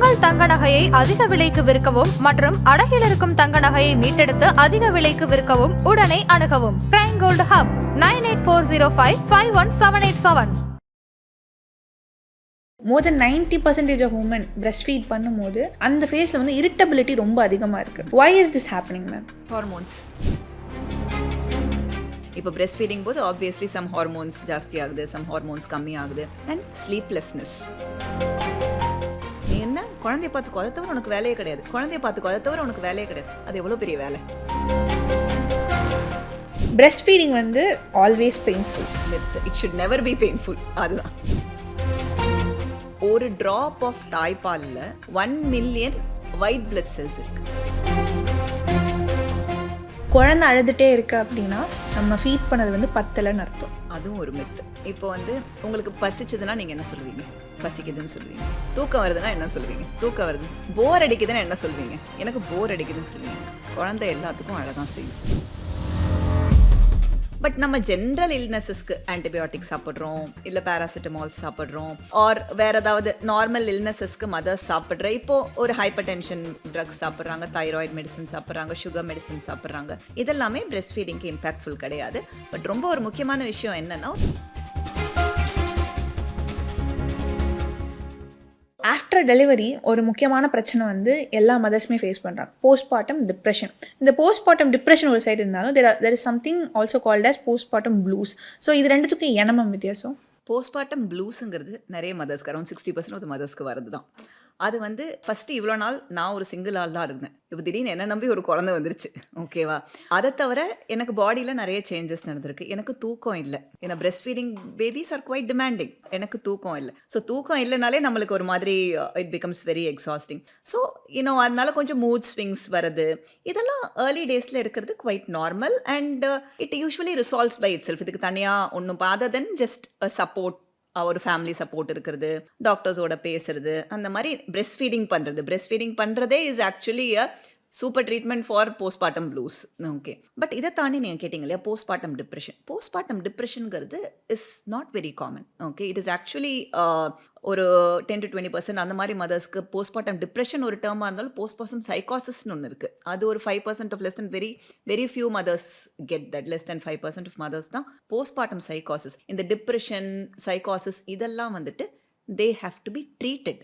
உங்கள் தங்க நகையை அதிக விலைக்கு விற்கவும் மற்றும் அடகில் இருக்கும் தங்க நகையை மீட்டெடுத்து அதிக விலைக்கு விற்கவும் உடனே அணுகவும் prime gold hub 9840551787. More than 90% of women breast feed பண்ணும்போது அந்த ஃபேஸில் வந்து இரிட்டபிலிட்டி ரொம்ப அதிகமாக இருக்குது. Why is this happening ma'am? Hormones. இப்போ பிரஸ்ட் ஃபீடிங் போது ஆப்வியஸ்லி சம் ஹார்மோன்ஸ் ஜாஸ்தி ஆகுது, சம் ஹார்மோன்ஸ் கம்மி ஆகுது. And sleeplessness. நீ என்ன குழந்தைய பார்த்து கொதை தவிர உனக்கு வேலையே கிடையாது, குழந்தைய பார்த்து கொதை தவிர உனக்கு வேலையே கிடையாது. அது எவ்வளோ பெரிய வேலை. பிரஸ்ட் ஃபீடிங் வந்து always painful. It should never be painful. அதுதான். ஒரு ட்ராப் ஆஃப் தாய்ப்பாலில் 1 மில்லியன் ஒயிட் பிளட் செல்ஸ் இருக்கு. குழந்தை அழுதுகிட்டே இருக்கு அப்படின்னா நம்ம ஃபீட் பண்ணது வந்து பத்தலைன்னு அர்த்தம். அதுவும் ஒரு மித்து. இப்போ வந்து உங்களுக்கு பசிச்சதுன்னா நீங்கள் என்ன சொல்லுவீங்க? பசிக்குதுன்னு சொல்லுவீங்க. தூக்கம் வருதுன்னா என்ன சொல்லுவீங்க? தூக்கம் வருது. போர் அடிக்குதுன்னா என்ன சொல்லுவீங்க? எனக்கு போர் அடிக்குதுன்னு சொல்லுவீங்க. குழந்தை எல்லாத்துக்கும் அழகாக செய்யும். பட் நம்ம ஜென்ரல் இல்னஸஸ்க்கு ஆன்டிபயோட்டிக் சாப்பிட்றோம், இல்லை பேராசிட்டமால் சாப்பிட்றோம், ஆர் வேறு ஏதாவது நார்மல் இல்னஸஸ்க்கு மதர்ஸ் சாப்பிட்ற. இப்போது ஒரு ஹைப்பர் டென்ஷன் ட்ரக்ஸ் சாப்பிட்றாங்க, தைராய்டு மெடிசன் சாப்பிட்றாங்க, சுகர் மெடிசன் சாப்பிட்றாங்க. இதெல்லாமே பிரஸ்ட் ஃபீடிங்க்கு இம்பேக்ட்ஃபுல் கிடையாது. பட் ரொம்ப ஒரு முக்கியமான விஷயம் என்னென்னா, ஆஃப்டர் டெலிவரி ஒரு முக்கியமான பிரச்சனை வந்து எல்லா மதர்ஸுமே ஃபேஸ் பண்ணுறாங்க, போஸ்ட்மார்ட்டம் டிப்ரெஷன். இந்த போஸ்ட்மார்ட்டம் டிப்ரெஷன் ஒரு சைடு இருந்தாலும் there is something also called as postpartum blues. So இது ரெண்டுத்துக்கும் என்ன மேம் வித்தியாசம்? போஸ்ட்மார்ட்டம் ப்ளூஸுங்கிறது நிறைய மதர்ஸ்க்கு அரௌண்ட் 60% ஆஃப் மதர்ஸ்க்கு வரது தான். அது வந்து ஃபஸ்ட்டு இவ்வளோ நாள் நான் ஒரு சிங்கிள் ஆள் தான் இருந்தேன். இப்போ திடீர்னு என்ன நம்பி ஒரு குழந்தை வந்துருச்சு. ஓகேவா? அதை தவிர எனக்கு பாடியில் நிறைய சேஞ்சஸ் நடந்திருக்கு. எனக்கு தூக்கம் இல்லை. ஏன்னா breast feeding babies are quite demanding. எனக்கு தூக்கம் இல்லை. ஸோ தூக்கம் இல்லைனாலே நம்மளுக்கு ஒரு மாதிரி it becomes very exhausting. So அதனால கொஞ்சம் மூட் ஸ்விங்ஸ் வருது. இதெல்லாம் ஏர்லி டேஸில் இருக்கிறது quite normal. And it usually resolves by itself. இதுக்கு தனியாக ஒன்றும் அதர் தென் ஜஸ்ட் சப்போர்ட், ஒரு ஃபேமிலி சப்போர்ட் இருக்கிறது, டாக்டர்ஸோட பேசுறது, அந்த மாதிரி பிரஸ்ட் ஃபீடிங் பண்ணுறது. பிரஸ்ட் ஃபீடிங் பண்ணுறதே is actually a super treatment for postmortem blues. Okay. But இதை தாண்டி நீங்கள் கேட்டிங்க இல்லையா, போஸ்ட்மார்ட்டம் டிப்ரெஷன். போஸ்ட்மார்ட்டம் டிப்ரெஷனுங்கிறது is not very common. Okay. It is actually ஒரு 10 to 20% அந்த மாதிரி மதர்ஸ்க்கு போஸ்ட்மார்ட்டம் டிப்ரெஷன் ஒரு டேர்மாக இருந்தாலும் போஸ்ட்மார்ட்டம் சைக்காசிஸ்னு ஒன்று இருக்குது. அது ஒரு 5% of less than very few mothers get that. Less than 5% of mothers தான் போஸ்ட்மார்ட்டம் சைக்காசிஸ். இந்த டிப்ரெஷன், சைக்காசிஸ் இதெல்லாம் வந்துட்டு they have to be treated.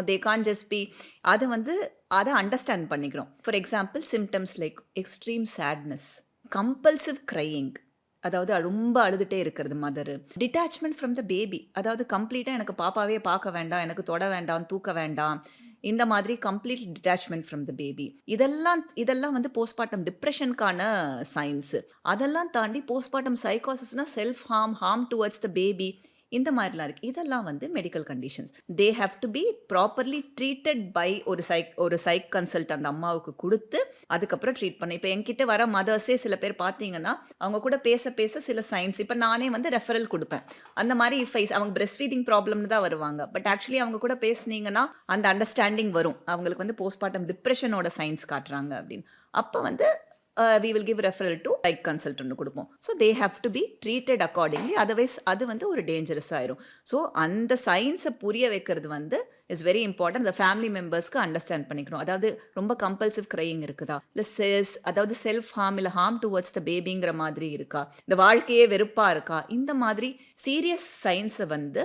they can't just be அதை அண்டர்ஸ்டாண்ட் பண்ணிக்கிறோம். For example symptoms like extreme sadness, compulsive crying, அதாவது ரொம்ப அழுதுகிட்டே இருக்கிறது mother, detachment from the baby, அதாவது கம்ப்ளீட்டாக எனக்கு பாப்பாவே பார்க்க வேண்டாம், எனக்கு தொட வேண்டாம், தூக்க வேண்டாம், இந்த மாதிரி complete detachment from the baby. இதெல்லாம் வந்து போஸ்ட்மார்ட்டம் டிப்ரெஷனுக்கான சைன்ஸு. அதெல்லாம் தாண்டி போஸ்ட்மார்ட்டம் சைக்காசிஸ்னால் self harm towards the baby, இந்த மாதிரிலாம் இருக்குது. இதெல்லாம் வந்து medical conditions. They have to be properly treated by ஒரு சைக் கன்சல்ட் அந்த அம்மாவுக்கு கொடுத்து அதுக்கப்புறம் ட்ரீட் பண்ண. இப்போ என்கிட்ட வர மதர்ஸே சில பேர் பார்த்தீங்கன்னா அவங்க கூட பேச சில சைன்ஸ், இப்போ நானே வந்து ரெஃபரல் கொடுப்பேன். அந்த மாதிரி அவங்க பிரஸ்ட் ஃபீடிங் ப்ராப்ளம்னு தான் வருவாங்க. பட் ஆக்சுவலி அவங்க கூட பேசுனீங்கன்னா அந்த அண்டர்ஸ்டாண்டிங் வரும். அவங்களுக்கு வந்து போஸ்ட்மார்ட்டம் டிப்ரெஷனோட சைன்ஸ் காட்டுறாங்க அப்படின்னு. அப்போ வந்து we will give referral to psych consultant கொடுப்போம். So they have to be treated accordingly. Otherwise அது வந்து ஒரு டேஞ்சரஸ் ஆயிரும். ஸோ அந்த சயின்ஸை புரிய வைக்கிறது வந்து இஸ் வெரி இம்பார்ட்டன்ட். அந்த ஃபேமிலி மெம்பர்ஸ்க்கு அண்டர்ஸ்டாண்ட் பண்ணிக்கணும். அதாவது ரொம்ப கம்பல்சிவ் க்ரையிங் இருக்குதா, இல்லை அதாவது செல்ஃப் ஹார்ம், இல்லை ஹார்ம் டுவர்ட்ஸ் த பேபிங்கிற மாதிரி இருக்கா, இந்த வாழ்க்கையே வெறுப்பாக இருக்கா, இந்த மாதிரி சீரியஸ் சயின்ஸை வந்து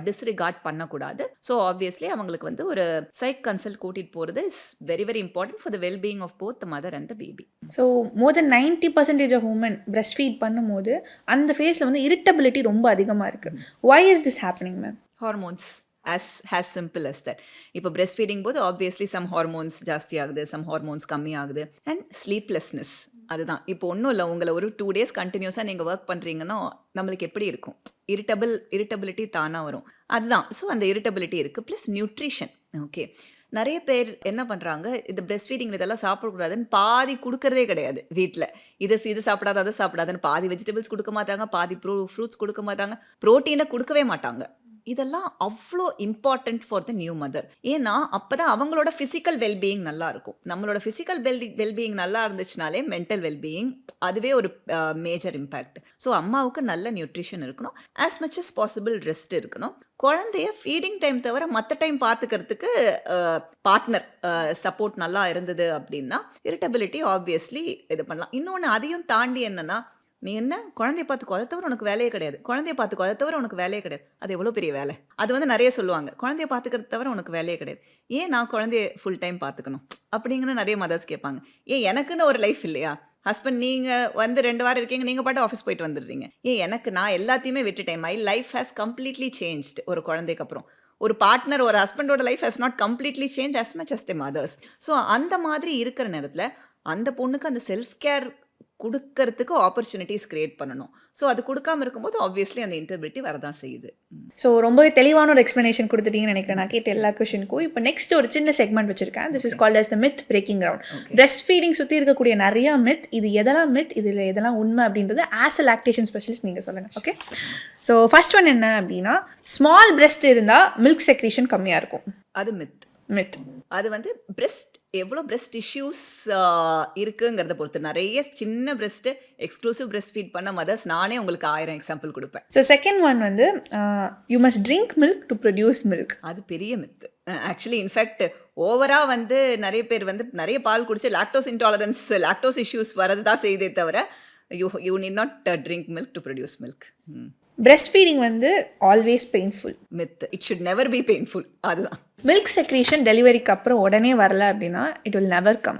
டிஸ்ரிகார்ட் பண்ணக்கூடாது. ஸோ ஆப்வியஸ்லி அவங்களுக்கு வந்து ஒரு சைக் கன்சல்ட் கூட்டிகிட்டு போகிறது is very very important for the wellbeing of both the mother and the baby. So more than 90% of women breast feed பண்ணும்போது அந்த ஃபேஸில் வந்து இரிட்டபிலிட்டி ரொம்ப அதிகமாக இருக்குது. Why is this happening ma'am? Hormones. as simple as that. இப்போ breast feeding போது obviously some hormones ஜாஸ்தி ஆகுது, சம் ஹார்மோன்ஸ் கம்மி ஆகுது. And sleeplessness. அதுதான். இப்போ ஒன்றும் இல்லை, உங்களை ஒரு 2 days கண்டினியூஸாக நீங்கள் ஒர்க் பண்ணுறீங்கன்னா நம்மளுக்கு எப்படி இருக்கும்? இரிட்டபிலிட்டி தானாக வரும். அதுதான். ஸோ அந்த இரிட்டபிலிட்டி இருக்குது. Plus nutrition. ஓகே. நிறைய பேர் என்ன பண்ணுறாங்க, இந்த பிரஸ்ட் ஃபீடிங்கில் இதெல்லாம் சாப்பிடக்கூடாதுன்னு பாதி கொடுக்கறதே கிடையாது வீட்டில். இது சாப்பிடாத, அதை சாப்பிடாதுன்னு பாதி வெஜிடபிள்ஸ் கொடுக்க மாட்டாங்க, பாதி ஃப்ரூட்ஸ் கொடுக்க மாட்டாங்க, ப்ரோட்டீனை கொடுக்கவே மாட்டாங்க. இதெல்லாம் அவ்வளோ important for the new mother. ஏன்னா அப்போ தான் அவங்களோட ஃபிசிக்கல் வெல்பீயிங் நல்லா இருக்கும். நம்மளோட ஃபிசிக்கல் வெல்பீயிங் நல்லா இருந்துச்சுனாலே மென்டல் வெல்பீயிங் அதுவே ஒரு மேஜர் இம்பேக்ட். ஸோ அம்மாவுக்கு நல்ல நியூட்ரிஷன் இருக்கணும், as much as possible rest இருக்கணும். குழந்தைய ஃபீடிங் டைம் தவிர மற்ற டைம் பார்த்துக்கிறதுக்கு பார்ட்னர் சப்போர்ட் நல்லா இருந்தது அப்படின்னா இரிட்டபிலிட்டி ஆப்வியஸ்லி இது பண்ணலாம். இன்னொன்று அதையும் தாண்டி என்னன்னா, நீ என்ன குழந்தைய பார்த்துக்கோ, அதை தவிர உனக்கு வேலையே கிடையாது, குழந்தைய பார்த்துக்கோ, அதை தவிர உனக்கு வேலையே கிடையாது. அது எவ்வளோ பெரிய வேலை. அது வந்து நிறைய சொல்லுவாங்க, குழந்தைய பார்த்துக்கிறது தவிர உனக்கு வேலையே கிடையாது, ஏன் நான் குழந்தைய ஃபுல் டைம் பார்த்துக்கணும் அப்படிங்கிற நிறைய மதர்ஸ் கேட்பாங்க. ஏன் எனக்குன்னு ஒரு லைஃப் இல்லையா? ஹஸ்பண்ட் நீங்கள் வந்து 2 வாரம் இருக்கீங்க, நீங்கள் பாட்டு ஆஃபீஸ் போயிட்டு வந்துடுறீங்க. எனக்கு நான் எல்லாத்தையுமே விட்டுட்டேன். My life has completely changed. ஒரு குழந்தைக்கு அப்புறம் ஒரு பார்ட்னர், ஒரு ஹஸ்பண்டோட life has not completely change as much as the mothers. So அந்த மாதிரி இருக்கிற நேரத்தில் அந்த பொண்ணுக்கு அந்த செல்ஃப் கேர் கொடுக்கறதுக்கு ஆப்பர்ச்சுனிட்டிஸ் கிரியேட் பண்ணணும். ஸோ அது கொடுக்காம இருக்கும்போது ஆப்வியஸ்லி அந்த இன்டர்பிலிட்டி வரதான் செய்யுது. ஸோ ரொம்பவே தெளிவான ஒரு எக்ஸ்ப்ளனேஷன் கொடுத்துட்டீங்கன்னு நினைக்கிறேன் நான் கேட்ட எல்லா கொஷனுக்கும். இப்போ நெக்ஸ்ட் ஒரு சின்ன செக்மெண்ட் வச்சிருக்கேன். This is called as the myth breaking ground. Breast feeding சுற்றி இருக்கக்கூடிய நிறைய மித், இது எதெல்லாம் மித், இதில் எதெல்லாம் உண்மை அப்படின்றது ஆஸ் அ லாக்டேஷன் ஸ்பெஷலிஸ்ட் நீங்கள் சொல்லுங்கள். ஓகே, ஸோ ஃபர்ஸ்ட் ஒன் என்ன அப்படின்னா, ஸ்மால் பிரெஸ்ட் இருந்தால் மில்க் செக்ரீஷன் கம்மியாக இருக்கும். அது மித். அது வந்து பிரெஸ்ட் எவ்வளோ பிரெஸ்ட் டிஷ்யூஸ் இருக்குங்கிறத பொறுத்து. நிறைய சின்ன பிரெஸ்ட்டு எக்ஸ்க்ளூசிவ் பிரெஸ்ட் ஃபீட் பண்ண மதர்ஸ் நானே உங்களுக்கு 1000 எக்ஸாம்பிள் கொடுப்பேன். ஸோ செகண்ட் ஒன் வந்து you must drink milk to produce milk. அது பெரிய மித்து. ஆக்சுவலி இன்ஃபேக்ட் ஓவராக வந்து நிறைய பேர் வந்து நிறைய பால் குடிச்சு லாக்டோஸ் இன்டாலரன்ஸ், லாக்டோஸ் இஷ்யூஸ் வரது தான் செய்தே தவிர you need not drink milk to produce milk. Breast feeding வந்து always painful. Myth. It should never be painful. அதுதான். மில்க் செக்ரீஷன் டெலிவரிக்கு அப்புறம் உடனே வரல அப்படின்னா இட் வில் நெவர் கம்.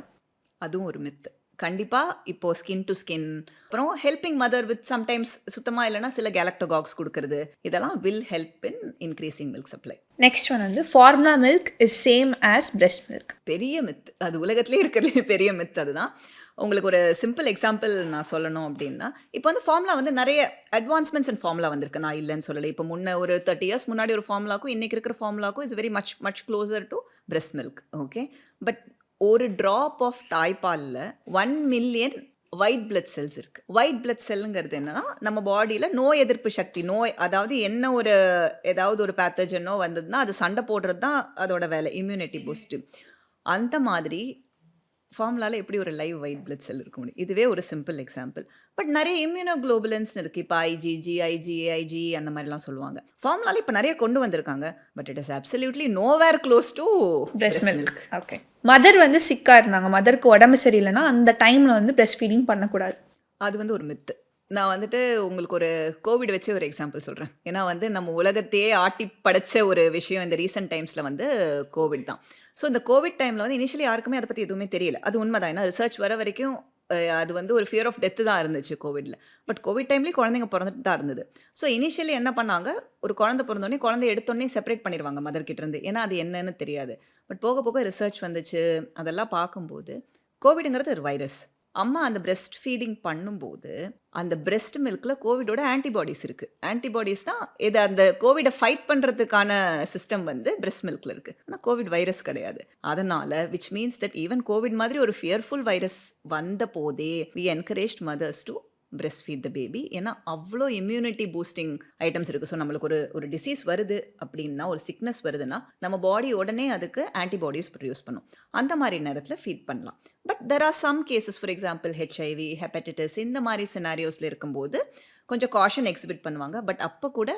அதுவும் ஒரு மித்து. கண்டிப்பாக இப்போது ஸ்கின் டு ஸ்கின், அப்புறம் ஹெல்பிங் மதர் வித் சம்டைம்ஸ் சுத்தமாக இல்லைனா சில கேலக்டோகாக்ஸ் கொடுக்கறது, இதெல்லாம் will help in increasing milk supply. Next one வந்து formula milk is same as breast milk. பெரிய மித். அது உலகத்திலே இருக்கிறதுலே பெரிய மித். அதுதான். உங்களுக்கு ஒரு சிம்பிள் எக்ஸாம்பிள் நான் சொல்லணும் அப்படின்னா, இப்போ வந்து ஃபார்முலா வந்து நிறைய அட்வான்ஸ்மெண்ட்ஸ் அண்ட் ஃபார்முலா வந்திருக்கு. நான் இல்லைன்னு சொல்லலை. இப்போ முன்ன ஒரு 30 இயர்ஸ் முன்னாடி ஒரு ஃபார்முலாக்கும் இன்றைக்கி இருக்கிற ஃபார்முலாக்கும் is very much closer to breast milk. Okay, but ஒரு ட்ராப் ஆஃப் தாய்ப்பாலில் 1 மில்லியன் ஒயிட் பிளட் செல்ஸ் இருக்குது. ஒயிட் பிளட் செல்லுங்கிறது என்னன்னா, நம்ம பாடியில் நோய் எதிர்ப்பு சக்தி, அதாவது என்ன ஏதாவது ஒரு பேத்தஜனோ வந்ததுன்னா அது சண்டை போடுறது தான் அதோட வேலை, இம்யூனிட்டி பூஸ்ட்டு. அந்த மாதிரி ஃபார்முலாவில் எப்படி ஒரு லைவ் ஒயிட் பிளட் செல் இருக்க முடியும்? இதுவே ஒரு சிம்பிள் எக்ஸாம்பிள். பட் நிறைய இம்யூனோகுளோபுலன்ஸ் இருக்குது. இப்போ IgG, IgA, அந்த மாதிரிலாம் சொல்லுவாங்க. ஃபார்முலாவில் இப்போ நிறைய கொண்டு வந்திருக்காங்க. But it is absolutely nowhere close to breast milk. Okay, mother வந்து சிக்காக இருந்தாங்க, மதருக்கு உடம்பு சரியில்லைன்னா அந்த டைமில் வந்து பிரெஸ்ட் ஃபீடிங் பண்ணக்கூடாது. அது வந்து ஒரு மித்து. நான் வந்துட்டு உங்களுக்கு ஒரு கோவிட் வச்சு ஒரு எக்ஸாம்பிள் சொல்கிறேன். ஏன்னா வந்து நம்ம உலகத்தையே ஆட்டி படைச்ச ஒரு விஷயம் இந்த ரீசெண்ட் டைம்ஸில் வந்து கோவிட் தான். ஸோ இந்த கோவிட் டைமில் வந்து இனிஷியலி யாருக்குமே அதை பற்றி எதுவுமே தெரியல. அது உண்மைதான். ஏன்னா ரிசர்ச் வர வரைக்கும் அது வந்து ஒரு ஃபியர் ஆஃப் டெத்து தான் இருந்துச்சு கோவிடில். பட் கோவிட் டைம்லேயும் குழந்தைங்க பிறந்துட்டு தான் இருந்தது. ஸோ இனிஷியலி என்ன பண்ணாங்க, ஒரு குழந்தை பிறந்தோடனே குழந்தை எடுத்தோடனே செப்பரேட் பண்ணிடுவாங்க மதர்கிட்டேருந்து. ஏன்னா அது என்னன்னு தெரியாது. பட் போக போக ரிசர்ச் வந்துச்சு. அதெல்லாம் பார்க்கும்போது கோவிடுங்கிறது ஒரு வைரஸ். அம்மா அந்த பிரெஸ்ட் ஃபீடிங் பண்ணும்போது அந்த பிரெஸ்ட் மில்கில் கோவிடோட ஆன்டிபாடிஸ் இருக்குது. ஆன்டிபாடிஸ்னால் இது அந்த கோவிடை ஃபைட் பண்ணுறதுக்கான சிஸ்டம் வந்து பிரெஸ்ட் மில்கில் இருக்குது. ஆனால் கோவிட் வைரஸ் கிடையாது. அதனால் which means that even COVID மாதிரி ஒரு ஃபியர்ஃபுல் வைரஸ் வந்த போதே we encourage mothers to breast feed the baby. ஏன்னா அவ்வளோ இம்யூனிட்டி பூஸ்டிங் ஐட்டம்ஸ் இருக்குது. ஸோ நம்மளுக்கு ஒரு டிசீஸ் வருது அப்படின்னா, ஒரு சிக்னஸ் வருதுன்னா நம்ம பாடி உடனே அதுக்கு ஆன்டிபாடிஸ் ப்ரொடியூஸ் பண்ணும். அந்த மாதிரி நேரத்தில் ஃபீட் பண்ணலாம். But there are some cases, for example HIV, hepatitis, இந்த மாதிரி சினாரியோஸில் இருக்கும்போது கொஞ்சம் காஷன் எக்ஸிபிட் பண்ணுவாங்க. பட் அப்போ கூட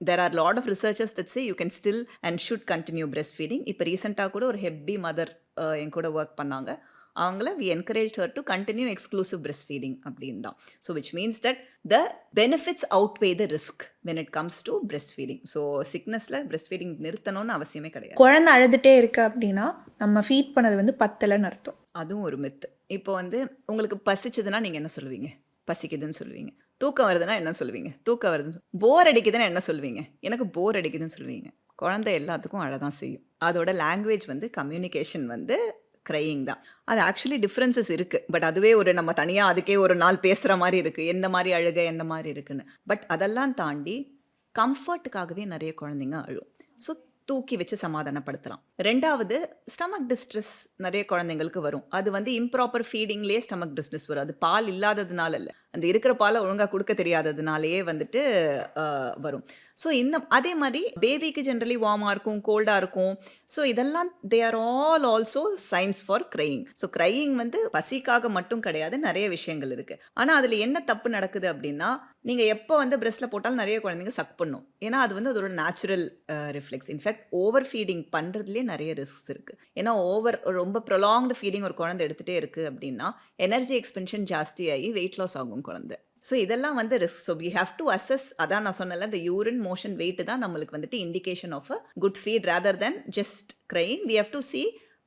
there are lot of researchers that say you can still and should continue breastfeeding. இப்போ ரீசெண்டாக கூட ஒரு ஹெப்பி மதர் என் கூட ஒர்க் பண்ணாங்க. அவங்கள we encouraged her to continue exclusive breastfeeding அப்படின்னு தான். So which means that the benefits outweigh the risk when it comes to breastfeeding. So sicknessல breastfeeding நிறுத்தணும்னு அவசியமே கிடையாது. குழந்தை அழுதுட்டே இருக்கு அப்படின்னா நம்ம ஃபீட் பண்ணது வந்து பத்தலைன்னு அர்த்தம். அதுவும் ஒரு மித்து. இப்போ வந்து உங்களுக்கு பசிச்சதுன்னா நீங்கள் என்ன சொல்லுவீங்க? பசிக்குதுன்னு சொல்லுவீங்க. தூக்கம் வருதுன்னா என்ன சொல்லுவீங்க? தூக்கம் வருதுன்னு. போர் அடிக்குதுன்னா என்ன சொல்லுவீங்க? எனக்கு போர் அடிக்குதுன்னு சொல்லுவீங்க. குழந்தை எல்லாத்துக்கும் அழதான் செய்யும். அதோட லாங்குவேஜ் வந்து கம்யூனிகேஷன் வந்து க்ரையிங் தான். அது ஆக்சுவலி டிஃப்ரென்சஸ் இருக்குது. பட் அதுவே நம்ம தனியாக அதுக்கே ஒரு நாள் பேசுகிற மாதிரி இருக்குது, எந்த மாதிரி அழுக எந்த மாதிரி இருக்குன்னு. பட் அதெல்லாம் தாண்டி கம்ஃபர்ட்டுக்காகவே நிறைய குழந்தைங்க அழும். ஸோ தூக்கி வச்சு சமாதானப்படுத்தலாம். ரெண்டாவது, ஸ்டமக் டிஸ்ட்ரெஸ் நிறைய குழந்தைங்களுக்கு வரும். அது வந்து இம்ப்ராப்பர் ஃபீடிங்லேயே ஸ்டமக் டிஸ்ட்ரெஸ் வரும். அது பால் இல்லாததுனால இல்லை, அந்த இருக்கிற பாலை ஒழுங்காக கொடுக்க தெரியாததுனாலேயே வந்துட்டு வரும். ஸோ அதே மாதிரி பேபிக்கு ஜென்ரலி வார்மாக இருக்கும், கோல்டாக இருக்கும். ஸோ இதெல்லாம் they are all also science for crying. So crying வந்து பசிக்காக மட்டும் கிடையாது, நிறைய விஷயங்கள் இருக்குது. ஆனால் அதில் என்ன தப்பு நடக்குது அப்படின்னா, நீங்கள் எப்போ வந்து பிரெஸ்ட்டில் போட்டாலும் நிறைய குழந்தைங்க சக் பண்ணும். ஏன்னா அது வந்து அதோட natural reflex. In fact over feeding பண்ணுறதுலேயே நிறைய ரிஸ்க்ஸ் இருக்குது. ஏன்னா ரொம்ப ப்ரொலாங்டு ஃபீடிங் ஒரு குழந்தை எடுத்துகிட்டே இருக்குது அப்படின்னா எனர்ஜி எக்ஸ்பென்ஷன் ஜாஸ்தியாகி வெயிட் லாஸ் ஆகும் குழந்தை. ஸோ இதெல்லாம் வந்து risk. So we have to assess. அதான் நான் சொன்னல, இந்த யூரின் மோஷன் வெயிட் தான் நம்மளுக்கு வந்துட்டு indication of a good feed rather than just crying. We have to see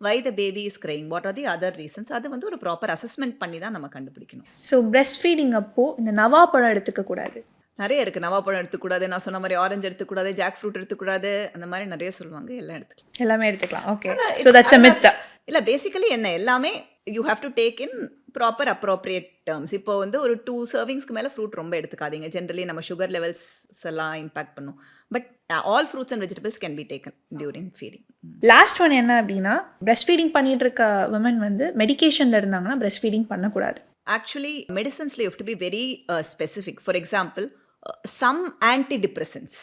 why the baby is crying, what are the other reasons. அது வந்து ஒரு ப்ராப்பர் அசஸ்மெண்ட் பண்ணி தான் நம்ம கண்டுபிடிக்கணும். ஸோ பிரெஸ்ட் ஃபீடிங் அப்போது இந்த நவாப்பழம் எடுத்துக்கக்கூடாது. நிறைய இருக்குது. நவாப்பழம் எடுத்துக்கூடாது, நான் சொன்ன மாதிரி ஆரஞ்சு எடுத்துக்கூடாது, ஜாக் ஃப்ரூட் எடுத்துக்கூடாது, அந்த மாதிரி நிறைய சொல்லுவாங்க. எல்லாம் எடுத்துக்கலாம், எல்லாமே எடுத்துக்கலாம். Okay, so that's a myth. இல்லை பேசிக்கலி என்ன எல்லாமே you have to take in proper appropriate terms. இப்போ வந்து ஒரு 2 சர்விங்ஸ்க்கு மேலே ஃப்ரூட் ரொம்ப எடுத்துக்காதீங்க. ஜென்ரலி நம்ம சுகர் லெவல்ஸ் எல்லாம் இம்பாக்ட் பண்ணும். But all fruits and vegetables can be taken during feeding. Last one என்ன அப்படின்னா, பிரெஸ்ட் ஃபீடிங் பண்ணிட்டு இருக்க விமன் வந்து மெடிகேஷனில் இருந்தாங்கன்னா பிரெஸ்ட் ஃபீடிங் பண்ணக்கூடாது. ஆக்சுவலி மெடிசன்ஸில் you have to be very specific. For example some antidepressants,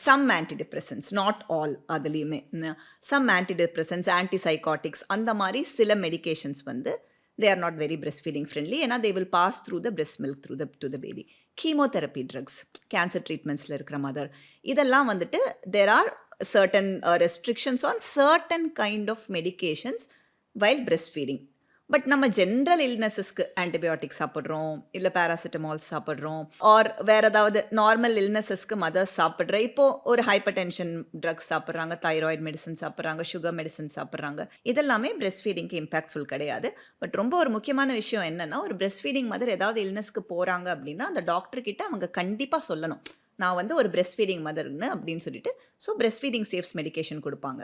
some antidepressants, not all, அதுலேயுமே some antidepressants, antipsychotics, அந்த மாதிரி சில மெடிகேஷன்ஸ் வந்து they are not very breastfeeding friendly. ஏன்னா they will pass through the breast milk to the baby. Chemotherapy drugs, cancer treatmentsல இருக்கிற mother, இதெல்லாம் வந்துட்டு there are certain restrictions on certain kind of medications while breastfeeding. But நம்ம general இல்னஸஸ்க்கு antibiotics சாப்பிட்றோம், இல்லை paracetamol சாப்பிட்றோம், R வேறு ஏதாவது நார்மல் இல்னஸஸ்க்கு மதர்ஸ் சாப்பிட்ற, இப்போது ஒரு ஹைப்பர் டென்ஷன் ட்ரக்ஸ் சாப்பிட்றாங்க, தைராய்டு மெடிசன் சாப்பிட்றாங்க, சுகர் மெடிசன் சாப்பிட்றாங்க. இதெல்லாமே பிரெஸ்ட் ஃபீடிங்க்கு இம்பாக்ட்ஃபுல் கிடையாது. பட் ரொம்ப ஒரு முக்கியமான விஷயம் என்னென்னா, ஒரு பிரெஸ்ட் ஃபீடிங் மதர் ஏதாவது இல்னஸ்க்கு போகிறாங்க அப்படின்னா அந்த டாக்டர்கிட்ட அவங்க கண்டிப்பாக சொல்லணும், நான் வந்து ஒரு பிரெஸ்ட் ஃபீடிங் மதர்னு அப்படின்னு சொல்லிட்டு. ஸோ பிரெஸ்ட் ஃபீடிங் சேஃப்ஸ் மெடிகேஷன் கொடுப்பாங்க.